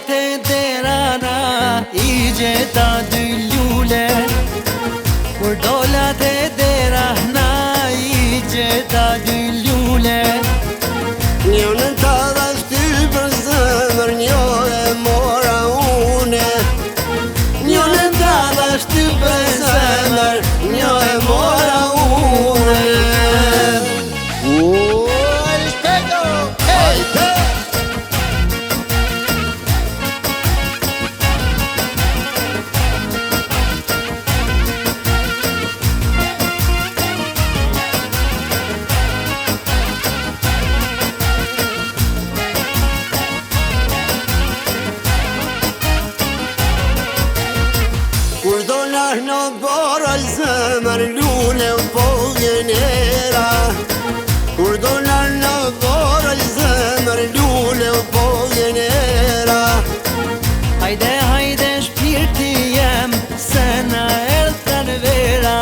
te derana I gjeta dy lule Kur dola te derana I gjeta dy lule Njënën ta dhash ty për zemër, një e mora une. Njënën ta dhash ty për zemër, një e mora une. Respeto! Hey, hey! Kur do nash në bara zemër, lule po gjenera. Kur do nash në bara zemër, lule po gjenera. Hajde, hajde shpirti jem, se na erdhën vera.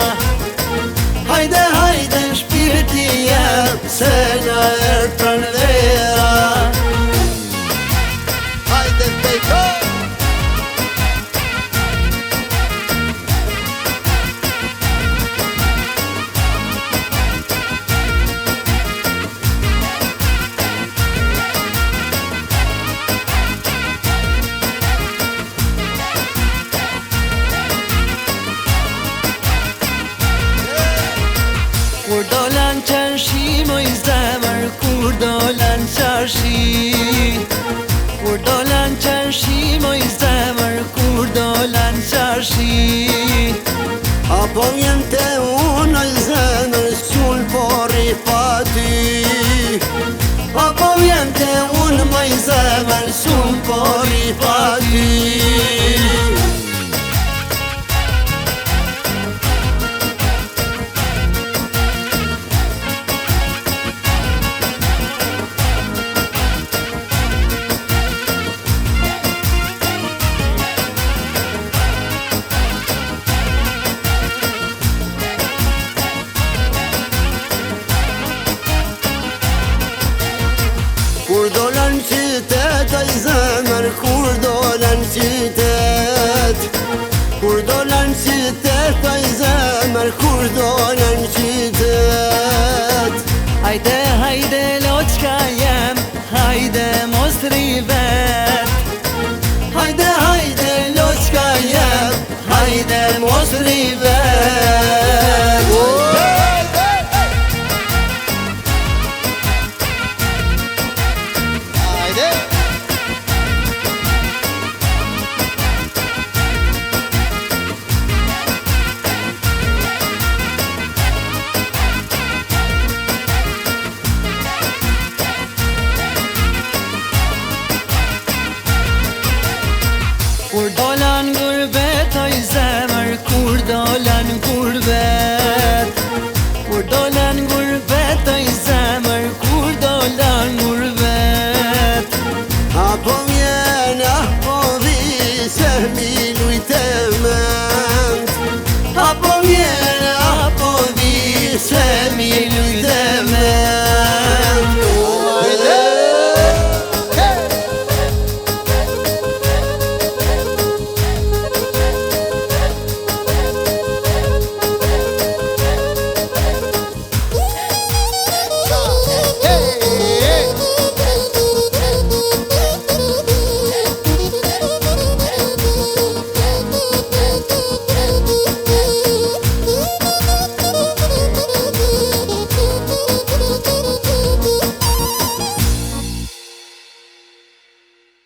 Hajde, hajde shpirti jem, se na erdhën vera. Hajde bejko! Kur dolan qërshi moj zemër, kur dolan qërshi. Kur dolan qërshi moj zemër, kur dolan qërshi. Apo vjen te unë oj zemër, s'ull pori pa ty. Apo vjen te unë moj zemër, s'ull pori pa ty. Kur dolan qytet oj zemër, kur dolan qytet. Kur dolan qytet oj zemër, kur dolan qytet. Hajde, hajde loqka jem, hajde mos rivet. Hajde, hajde loqka jem, hajde mos rivet. Hajde! Kur dolan gurbet oj zemër, kur dolan gurbet. Kur dolan gurbet oj zemër, kur dolan gurbet. Apo vjen, apo vi, se mi